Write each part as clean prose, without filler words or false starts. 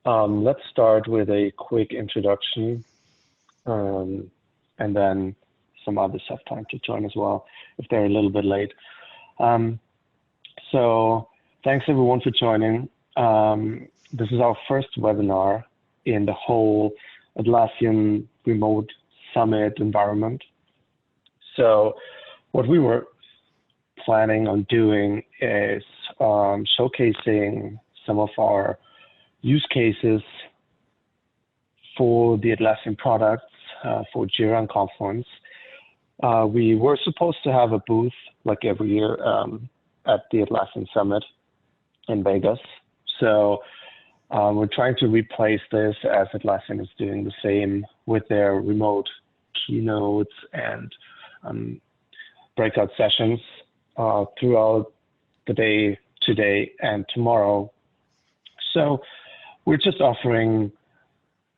Let's start with a quick introduction, and then some others have time to join as well if they're a little bit late. Um, so thanks everyone for joining. This is our first webinar in the whole Atlassian remote summit environment. So what we were planning on doing is showcasing some of our use cases for the Atlassian products for Jira and Confluence. We were supposed to have a booth like every year at the Atlassian Summit in Vegas. So we're trying to replace this as Atlassian is doing the same with their remote keynotes and breakout sessions throughout the day today and tomorrow. So we're just offering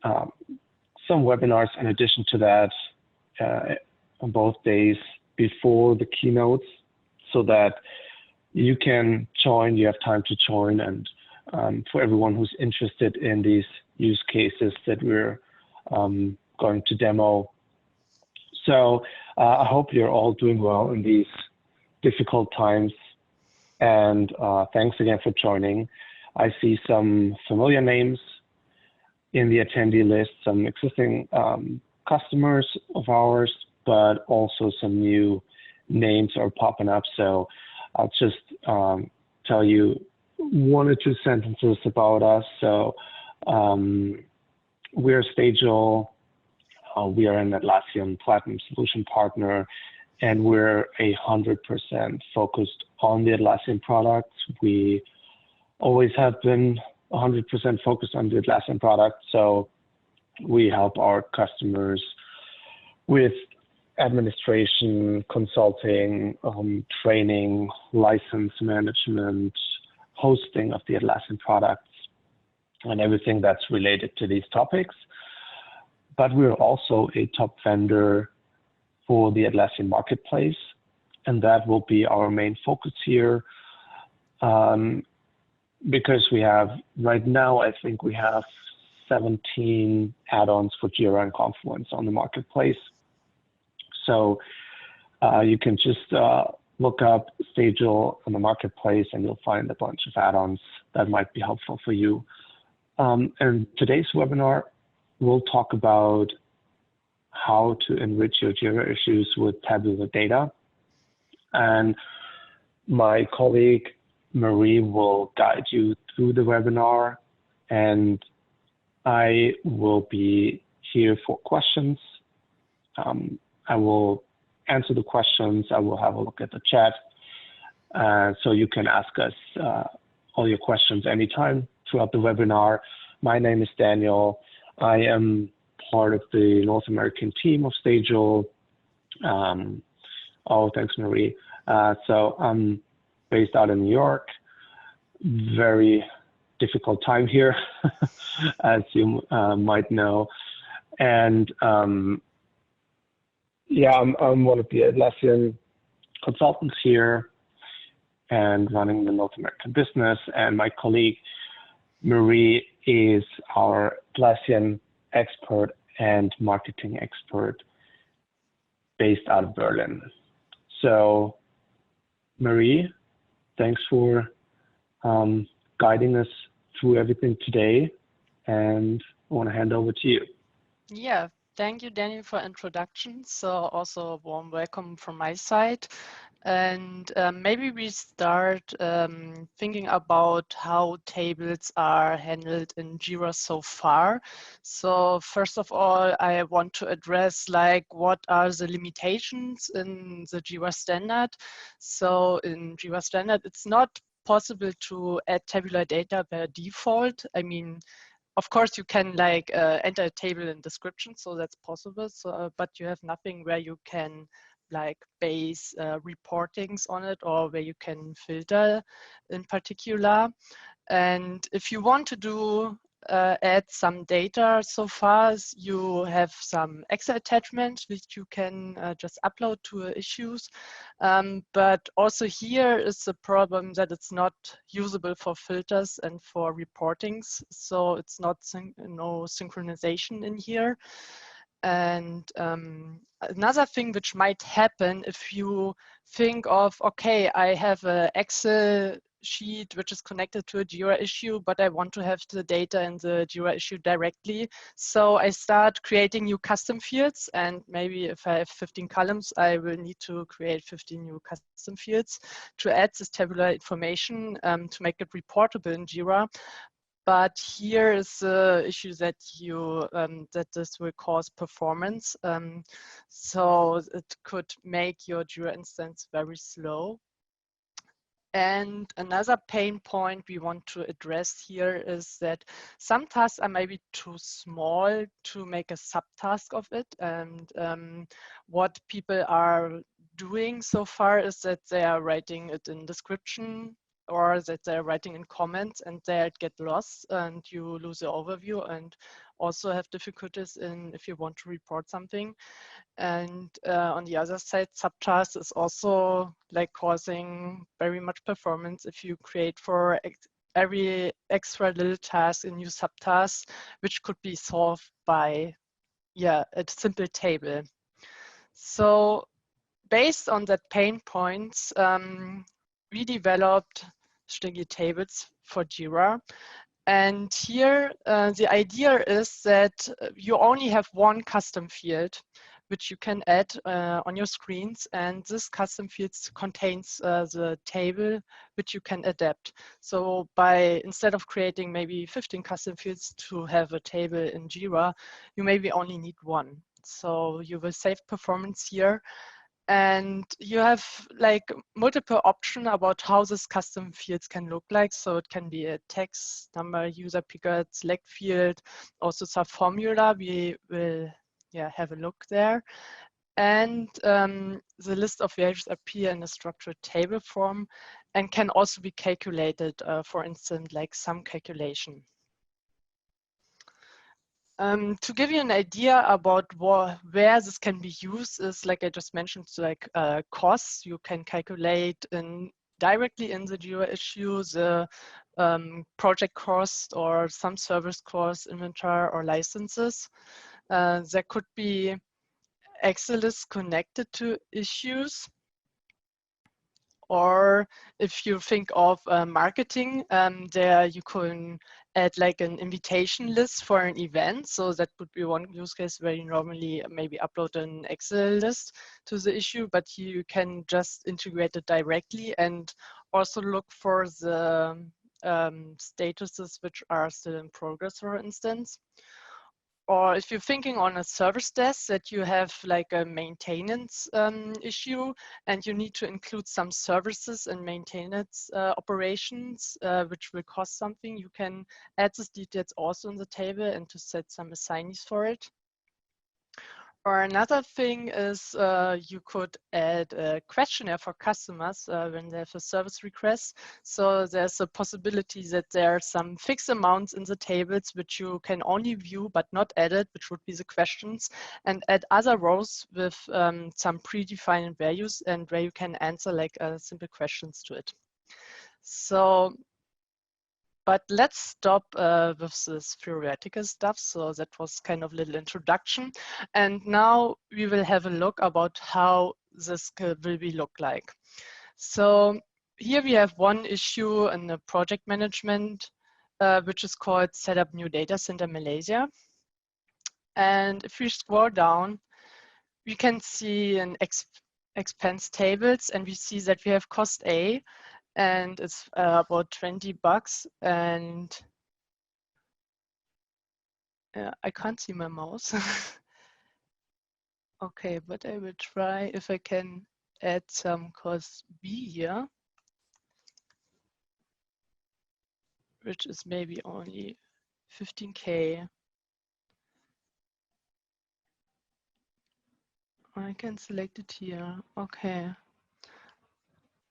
some webinars in addition to that on both days before the keynotes so that you can join, you have time to join, and for everyone who's interested in these use cases that we're going to demo. So I hope you're all doing well in these difficult times, and thanks again for joining. I see some familiar names in the attendee list, some existing customers of ours, but also some new names are popping up. So I'll just tell you one or two sentences about us. So we're STAGIL. We are an Atlassian Platinum Solution Partner, and we're 100% focused on the Atlassian products. We always have been 100% focused on the Atlassian product. So we help our customers with administration, consulting, training, license management, hosting of the Atlassian products, and everything that's related to these topics. But we're also a top vendor for the Atlassian marketplace, and that will be our main focus here. Because we have, right now, I think we have 17 add-ons for Jira and Confluence on the marketplace. So you can just look up STAGIL on the marketplace and you'll find a bunch of add-ons that might be helpful for you. And today's webinar, we'll talk about how to enrich your Jira issues with tabular data. And my colleague, Marie, will guide you through the webinar, and I will be here for questions. I will answer the questions. I will have a look at the chat. So you can ask us all your questions anytime throughout the webinar. My name is Daniel. I am part of the North American team of STAGIL. Oh, thanks, Marie. So I'm based out in New York. Very difficult time here, as you might know. And yeah, I'm one of the Atlassian consultants here and running the North American business. And my colleague, Marie, is our Atlassian expert and marketing expert based out of Berlin. So, Marie, thanks for guiding us through everything today, and I want to hand over to you. Yeah, thank you, Daniel, for introduction. So also a warm welcome from my side. And maybe we start thinking about how tables are handled in Jira so far. So first of all, I want to address like what are the limitations in the Jira standard. So in Jira standard, it's not possible to add tabular data by default. I mean, of course, you can like enter a table in description, so that's possible. So, but you have nothing where you can like base reportings on it or where you can filter in particular. And if you want to do add some data so far. You have some Excel attachments which you can just upload to issues. But also here is the problem that it's not usable for filters and for reportings. So it's not no synchronization in here. And another thing which might happen if you think of, okay, I have an Excel sheet which is connected to a Jira issue, but I want to have the data in the Jira issue directly. So I start creating new custom fields, and maybe if I have 15 columns, I will need to create 15 new custom fields to add this tabular information to make it reportable in Jira. But here is the issue that that this will cause performance. So it could make your Jira instance very slow. And another pain point we want to address here is that some tasks are maybe too small to make a subtask of it. And what people are doing so far is that they are writing it in description, or that they're writing in comments, and they get lost and you lose the overview, and also have difficulties in if you want to report something. And on the other side, subtasks is also like causing very much performance if you create for every extra little task a new subtask, which could be solved by a simple table. So based on that pain points, we developed STAGIL tables for Jira. And here, the idea is that you only have one custom field, which you can add on your screens. And this custom field contains the table, which you can adapt. So instead of creating maybe 15 custom fields to have a table in Jira, you maybe only need one. So you will save performance here. And you have like multiple options about how this custom fields can look like. So it can be a text, number, user picker, select field, also some formula. We will have a look there. And the list of values appear in a structured table form and can also be calculated, for instance, like sum calculation. To give you an idea about where this can be used is, like I just mentioned, like costs. You can calculate directly in the Jira issue the project cost or some service cost, inventory or licenses. There could be Excel lists connected to issues. Or if you think of marketing, there you can add like an invitation list for an event. So that would be one use case where you normally maybe upload an Excel list to the issue, but you can just integrate it directly and also look for the statuses which are still in progress, for instance. Or if you're thinking on a service desk that you have like a maintenance issue and you need to include some services and maintenance operations, which will cost something, you can add these details also in the table and to set some assignees for it. Or another thing is you could add a questionnaire for customers when they have a service request. So there's a possibility that there are some fixed amounts in the tables which you can only view but not edit, which would be the questions, and add other rows with some predefined values and where you can answer like simple questions to it. So, but let's stop with this theoretical stuff. So that was kind of a little introduction. And now we will have a look about how this will be look like. So here we have one issue in the project management, which is called Set up New Data Center Malaysia. And if we scroll down, we can see an expense tables, and we see that we have cost A, and it's about $20, and I can't see my mouse. Okay, but I will try if I can add some cost B here, which is maybe only 15K. I can select it here. Okay.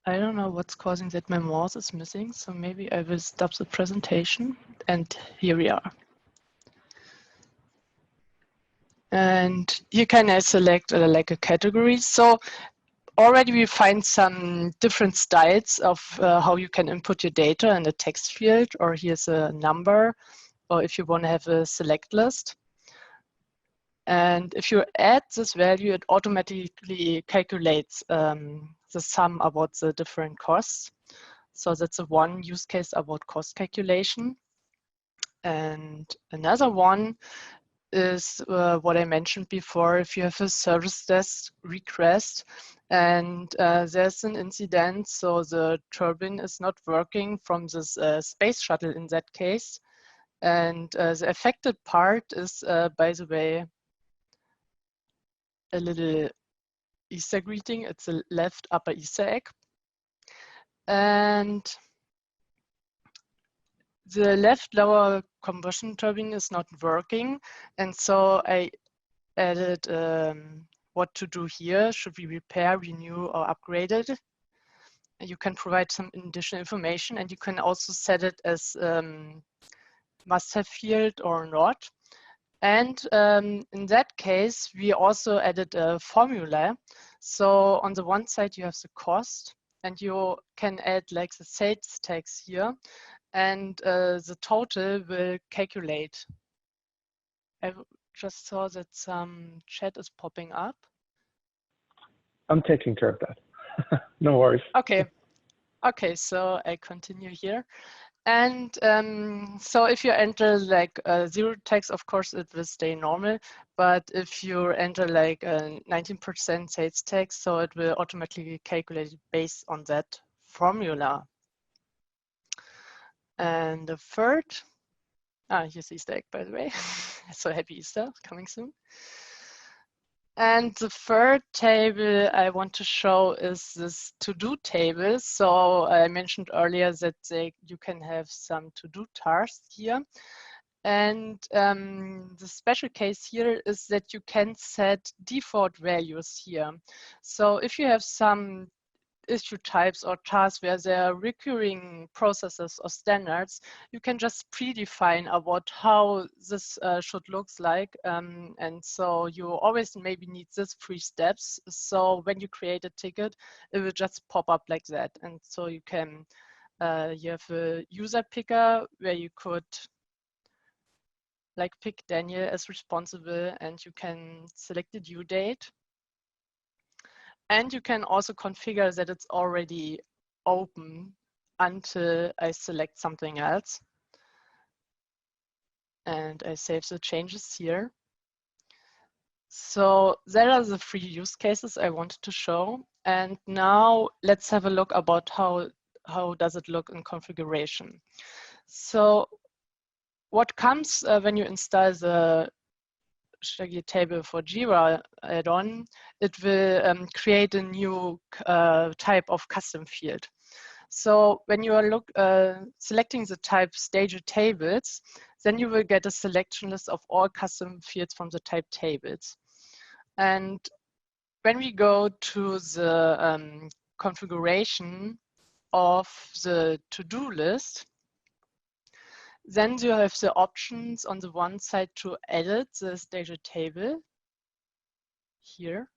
I don't know what's causing that my mouse is missing, so maybe I will stop the presentation, and here we are. And here can I select like a category. So already we find some different styles of how you can input your data in a text field, or here's a number, or if you want to have a select list. And if you add this value, it automatically calculates the sum about the different costs. So that's a one use case about cost calculation. And another one is what I mentioned before. If you have a service desk request and there's an incident, so the turbine is not working from this space shuttle in that case. And the affected part is, by the way, a little Easter greeting. It's a left upper Easter egg. And the left lower combustion turbine is not working. And so I added what to do here. Should we repair, renew, or upgrade it? You can provide some additional information, and you can also set it as must-have field or not. And in that case, we also added a formula. So on the one side, you have the cost, and you can add like the sales tax here, and the total will calculate. I just saw that some chat is popping up. I'm taking care of that. No worries. Okay. Okay, so I continue here. And so if you enter like zero tax, of course, it will stay normal. But if you enter like 19% sales tax, so it will automatically calculate based on that formula. And the third, here's Easter egg, by the way. So happy Easter, coming soon. And the third table I want to show is this to-do table. So I mentioned earlier that you can have some to-do tasks here. And the special case here is that you can set default values here. So if you have some issue types or tasks where there are recurring processes or standards, you can just predefine about how this should look like. And so you always maybe need these 3 steps. So when you create a ticket, it will just pop up like that. And so you can, you have a user picker where you could like pick Daniel as responsible, and you can select the due date. And you can also configure that it's already open until I select something else. And I save the changes here. So there are the 3 use cases I wanted to show. And now let's have a look about how does it look in configuration. So what comes when you install the STAGIL table for Jira add-on, it will create a new type of custom field. So when you are selecting the type STAGIL tables, then you will get a selection list of all custom fields from the type tables. And when we go to the configuration of the to-do list, then you have the options on the one side to edit the STAGIL table here.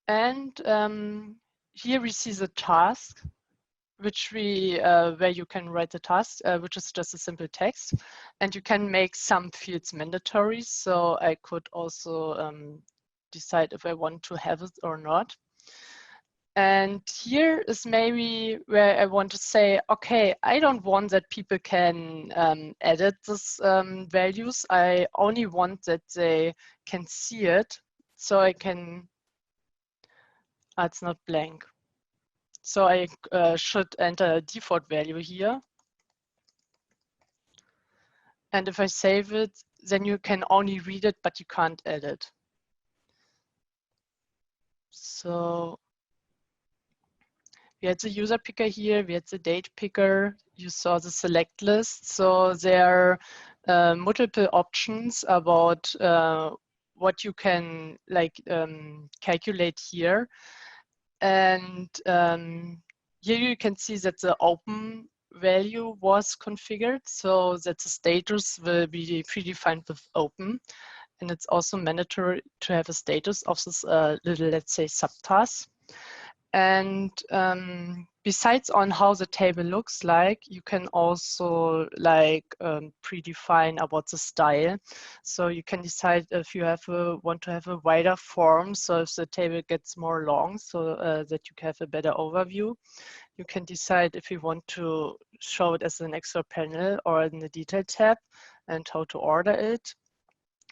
And here we see the task, which where you can write the task, which is just a simple text. And you can make some fields mandatory. So I could also decide if I want to have it or not. And here is maybe where I want to say, okay, I don't want that people can edit these values. I only want that they can see it. So I can, it's not blank. So I should enter a default value here. And if I save it, then you can only read it, but you can't edit. So we had the user picker here, we had the date picker, you saw the select list. So there are multiple options about what you can like calculate here. And here you can see that the open value was configured so that the status will be predefined with open. And it's also mandatory to have a status of this little, let's say, subtask. And besides on how the table looks like, you can also like predefine about the style. So you can decide if you want to have a wider form. So if the table gets more long, so that you can have a better overview. You can decide if you want to show it as an extra panel or in the detail tab and how to order it.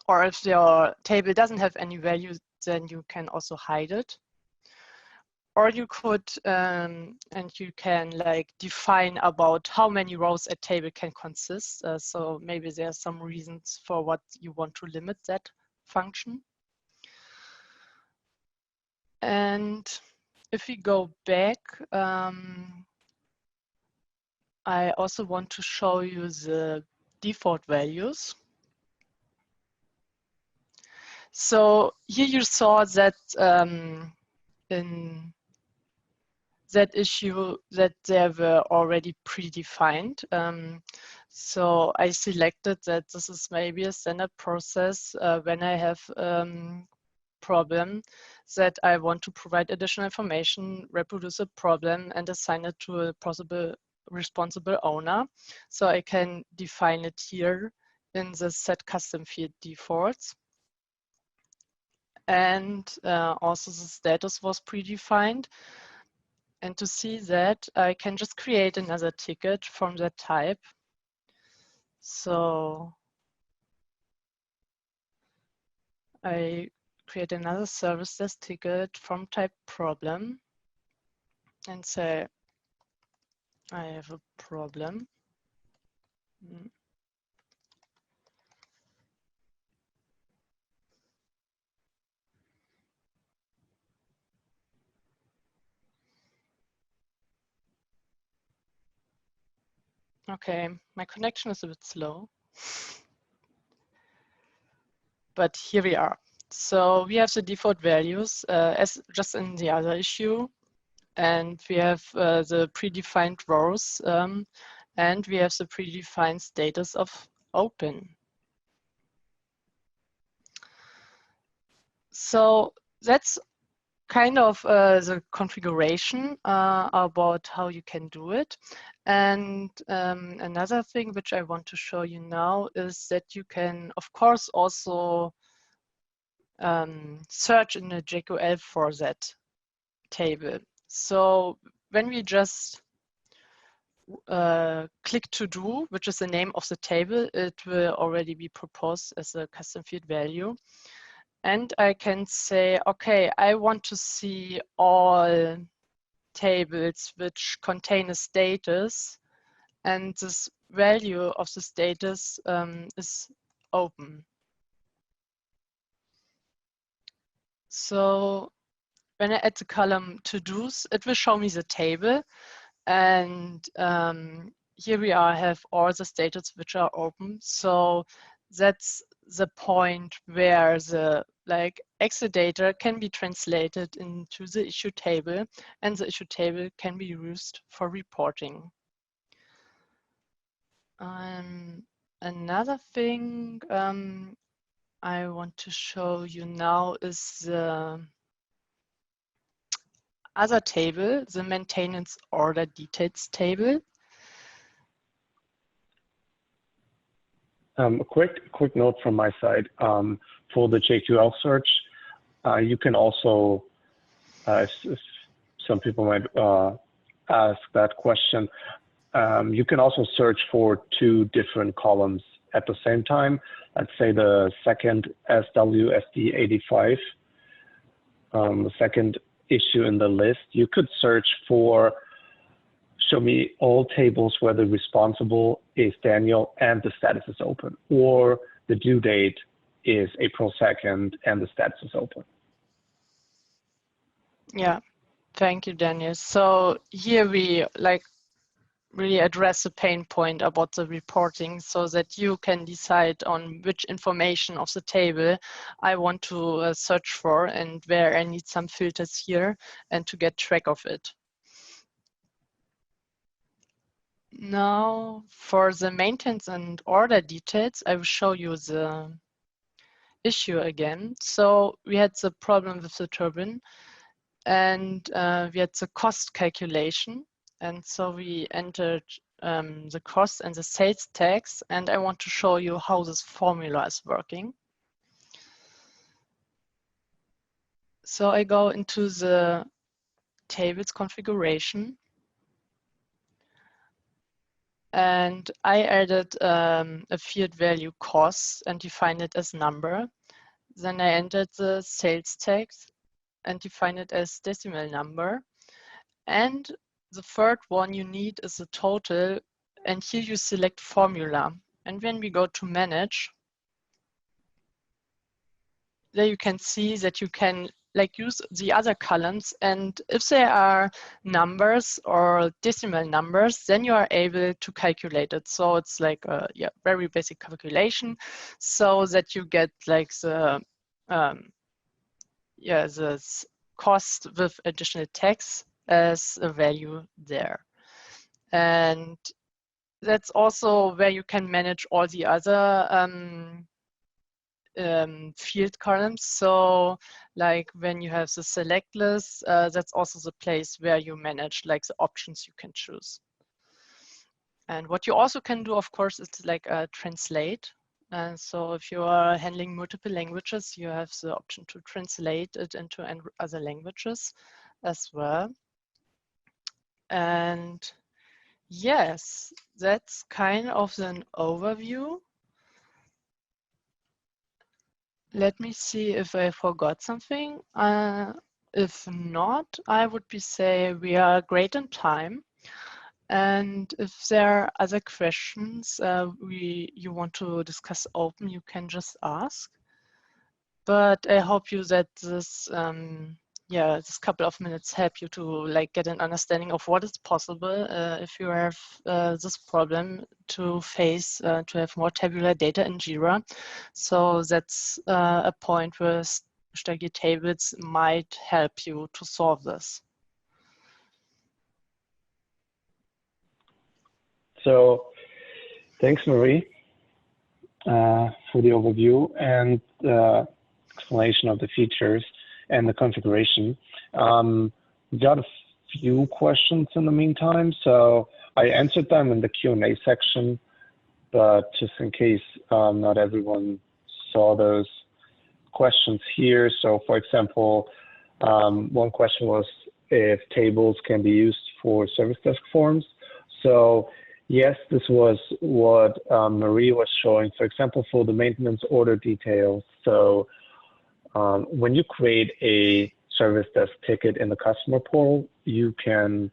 Or if your table doesn't have any value, then you can also hide it. Or you could, and you can like define about how many rows a table can consist. So maybe there are some reasons for what you want to limit that function. And if we go back, I also want to show you the default values. So here you saw that in that issue that they were already predefined. So I selected that this is maybe a standard process when I have problem that I want to provide additional information, reproduce a problem, and assign it to a possible responsible owner. So I can define it here in the set custom field defaults. And also the status was predefined. And to see that, I can just create another ticket from that type. So I create another service desk ticket from type problem and say, I have a problem. Okay, my connection is a bit slow, but here we are. So we have the default values as just in the other issue, and we have the predefined rows, and we have the predefined status of open. So that's kind of the configuration about how you can do it. And another thing which I want to show you now is that you can, of course, also search in the JQL for that table. So when we just click to do, which is the name of the table, it will already be proposed as a custom field value. And I can say, okay, I want to see all tables which contain a status, and this value of the status is open. So when I add the column to-dos, it will show me the table. And here we are, have all the status which are open. So that's the point where the Excel data can be translated into the issue table, and the issue table can be used for reporting. Another thing I want to show you now is the other table, the maintenance order details table. A quick note from my side. For the JQL search, you can also, if some people might ask that question, you can also search for two different columns at the same time. Let's say the second SWSD85, the second issue in the list. You could search for, show me all tables where the responsible is Daniel and the status is open, or the due date is April 2nd and the status is open. Yeah, thank you, Daniel. So here we really address the pain point about the reporting so that you can decide on which information of the table I want to search for and where I need some filters here and to get track of it. Now for the maintenance and order details, I will show you the issue again. So we had the problem with the turbine, and we had the cost calculation. And so we entered the cost and the sales tax, and I want to show you how this formula is working. So I go into the tables configuration, and I added a field value cost and defined it as number. Then I entered the sales tax and define it as decimal number. And the third one you need is the total. And here you select formula. And when we go to manage, there you can see that you can use the other columns. And if they are numbers or decimal numbers, then you are able to calculate it. So it's like a very basic calculation, so that you get like the the cost with additional tax as a value there. And that's also where you can manage all the other field columns. So like when you have the select list, that's also the place where you manage like the options you can choose. And what you also can do, of course, is like translate. And so if you are handling multiple languages, you have the option to translate it into other languages as well. And yes, that's kind of an overview. Let me see if I forgot something. If not, I would say we are great on time. And if there are other questions you want to discuss open, you can just ask. But I hope you that this this couple of minutes help you to get an understanding of what is possible if you have this problem to face to have more tabular data in Jira. So that's a point where STAGIL tables might help you to solve this. So thanks, Marie, for the overview and explanation of the features and the configuration. We got a few questions in the meantime, so I answered them in the Q&A section, but just in case not everyone saw those questions here. So for example, one question was if tables can be used for service desk forms. So yes, this was what Marie was showing, for example, for the maintenance order details. So when you create a service desk ticket in the customer portal, you can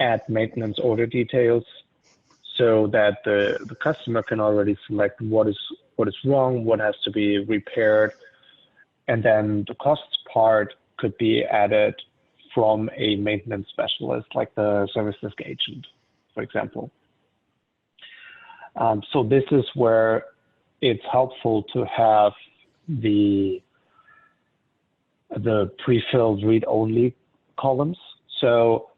add maintenance order details so that the customer can already select what is wrong, what has to be repaired, and then the costs part could be added from a maintenance specialist, like the service desk agent, for example. So this is where it's helpful to have the pre-filled read-only columns. So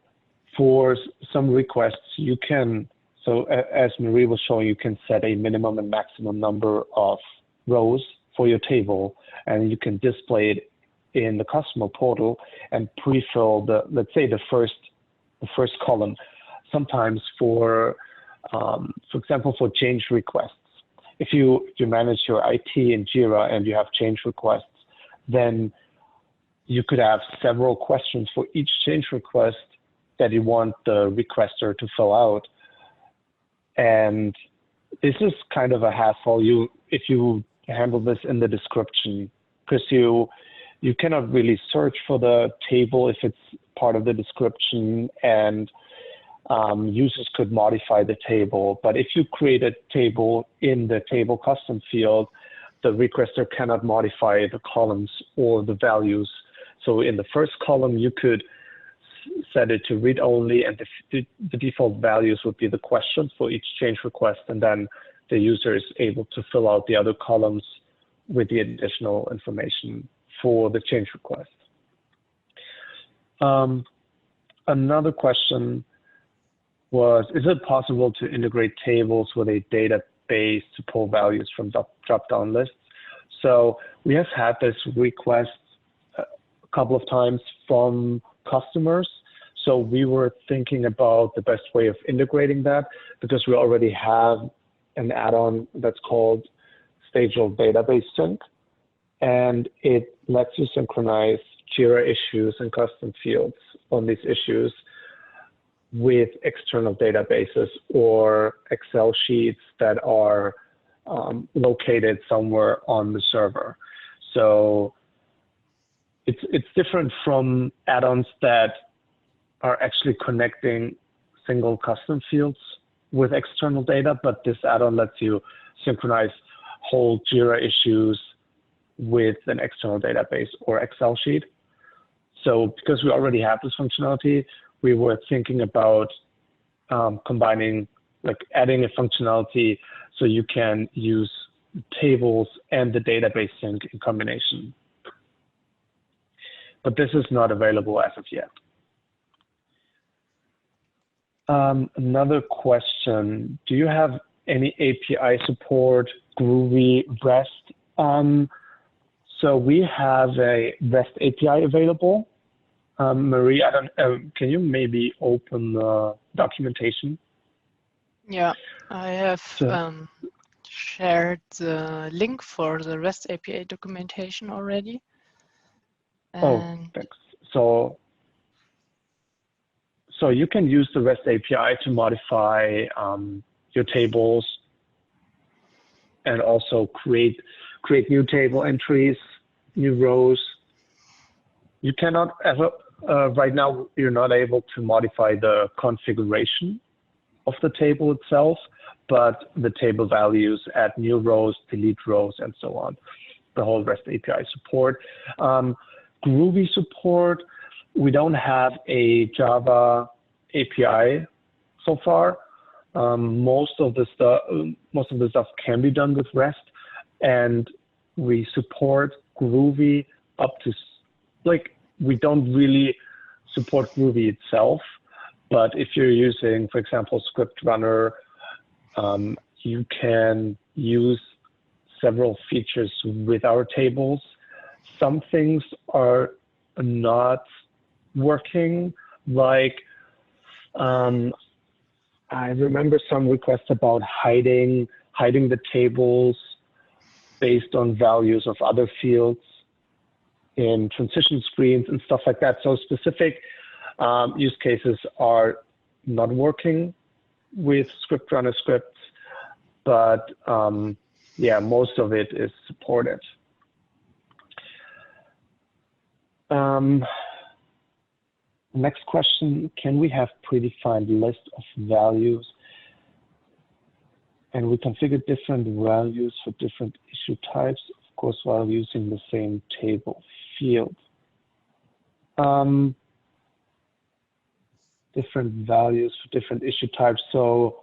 for some requests, you can, so as Marie was showing, you can set a minimum and maximum number of rows for your table, and you can display it in the customer portal and pre-fill the, let's say the first column. Sometimes for example, for change requests, if you manage your IT in Jira and you have change requests, then you could have several questions for each change request that you want the requester to fill out. And this is kind of a hassle if you handle this in the description, because you cannot really search for the table if it's part of the description, and users could modify the table. But if you create a table in the table custom field, the requester cannot modify the columns or the values. So in the first column, you could set it to read only, and the default values would be the questions for each change request, and then the user is able to fill out the other columns with the additional information for the change request. Another question was, is it possible to integrate tables with a database to pull values from drop-down lists? So we have had this request a couple of times from customers. So we were thinking about the best way of integrating that, because we already have an add-on that's called STAGIL Database Sync, and it lets you synchronize Jira issues and custom fields on these issues with external databases or Excel sheets that are located somewhere on the server. So it's different from add-ons that are actually connecting single custom fields with external data, but this add-on lets you synchronize whole Jira issues with an external database or Excel sheet. So because we already have this functionality, we were thinking about combining, like adding a functionality so you can use tables and the database sync in combination. But this is not available as of yet. Another question, do you have any API support, Groovy, REST? So we have a REST API available. Marie, can you maybe open the documentation? Yeah, I have shared the link for the REST API documentation already. And thanks. So you can use the REST API to modify your tables and also create new table entries, new rows. You cannot ever, right now, you're not able to modify the configuration of the table itself, but the table values, add new rows, delete rows, and so on. The whole REST API support. Groovy support, we don't have a Java API so far. Most of the stuff can be done with REST, and we support Groovy up to, like, we don't really support Groovy itself, but if you're using, for example, Script Runner, you can use several features with our tables. Some things are not working, like I remember some requests about hiding the tables based on values of other fields in transition screens and stuff like that. So specific use cases are not working with Script Runner scripts, but yeah, most of it is supported. Next question, can we have predefined list of values and we configure different values for different issue types, of course, while using the same table field? Different values for different issue types. So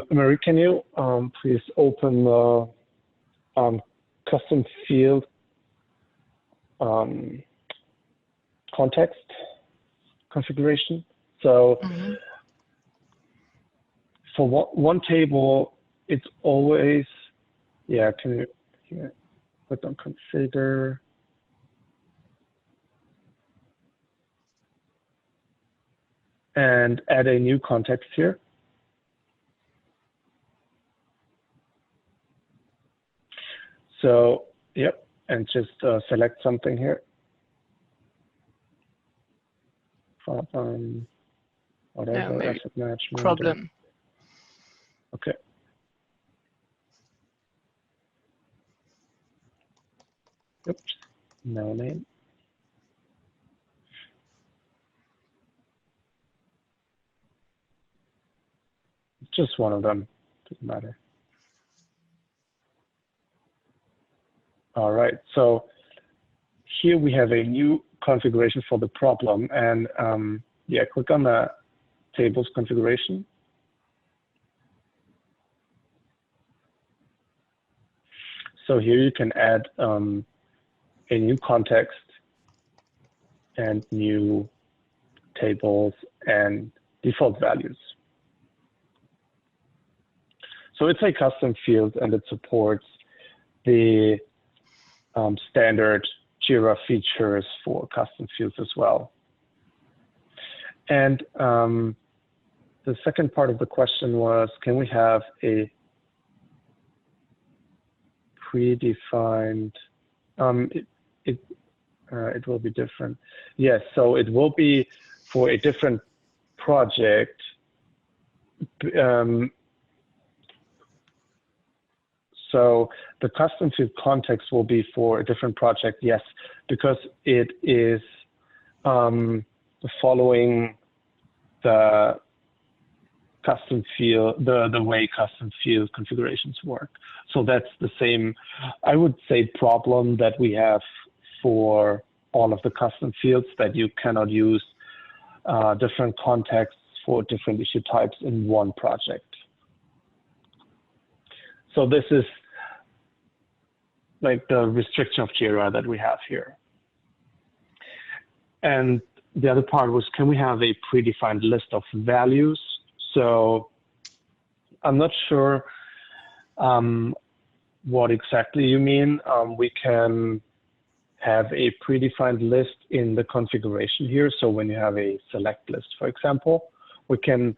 Marie, can you please open the custom field context configuration? So for one table, it's always, yeah, can you click on configure? And add a new context here. So, yep, and just select something here. Whatever, maybe asset management. Problem. Okay. Oops, no name. Just one of them, doesn't matter. All right, so here we have a new configuration for the problem, and yeah, click on the tables configuration. So here you can add a new context and new tables, and default values. So it's a custom field, and it supports the standard Jira features for custom fields as well. And the second part of the question was, can we have a predefined, it will be different. Yes, so it will be for a different project. So the custom field context will be for a different project, yes, because it is following the custom field, the way custom field configurations work. So that's the same, I would say, problem that we have for all of the custom fields, that you cannot use different contexts for different issue types in one project. So this is like the restriction of Jira that we have here. And the other part was, can we have a predefined list of values? So I'm not sure what exactly you mean. We can have a predefined list in the configuration here. So when you have a select list, for example, we can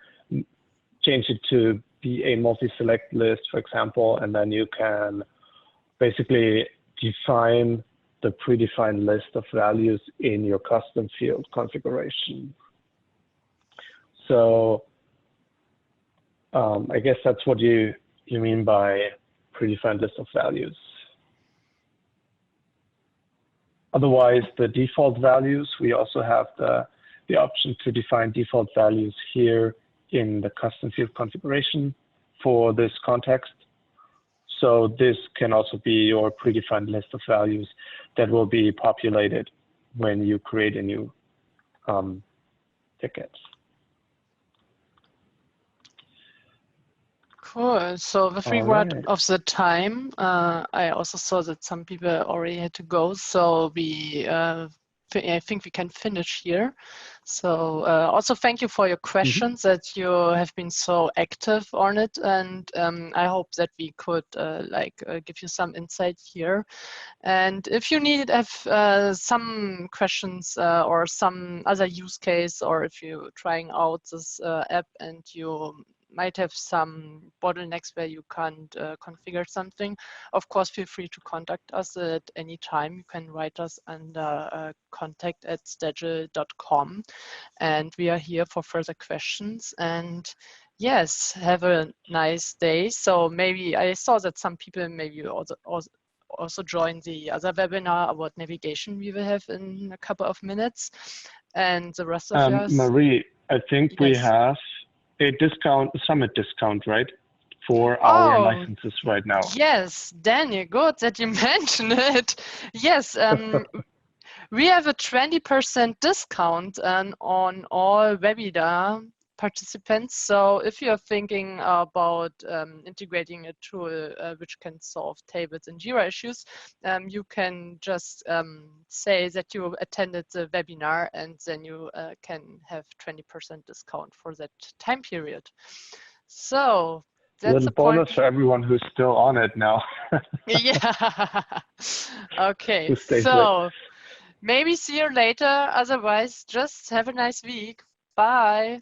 change it to be a multi-select list, for example, and then you can basically define the predefined list of values in your custom field configuration. So I guess that's what you mean by predefined list of values. Otherwise, the default values, we also have the option to define default values here in the custom field configuration for this context. So this can also be your predefined list of values that will be populated when you create a new ticket. Cool. So with regard of the time, I also saw that some people already had to go. So I think we can finish here. So also thank you for your questions, that you have been so active on it. And I hope that we could give you some insight here. And if you need some questions or some other use case, or if you're trying out this app and you might have some bottlenecks where you can't configure something, of course, feel free to contact us at any time. You can write us under contact@stagil.com, and we are here for further questions. And yes, have a nice day. So maybe I saw that some people maybe also join the other webinar about navigation we will have in a couple of minutes. And the rest of us. Marie, I think we have a summit discount, right? For our licenses right now. Yes, Daniel, good that you mentioned it. Yes, we have a 20% discount on all webinar participants. So if you're thinking about integrating a tool which can solve tables and Jira issues, you can just say that you attended the webinar, and then you can have 20% discount for that time period. So that's a bonus for everyone who's still on it now. Yeah. Okay. So maybe see you later. Otherwise, just have a nice week. Bye.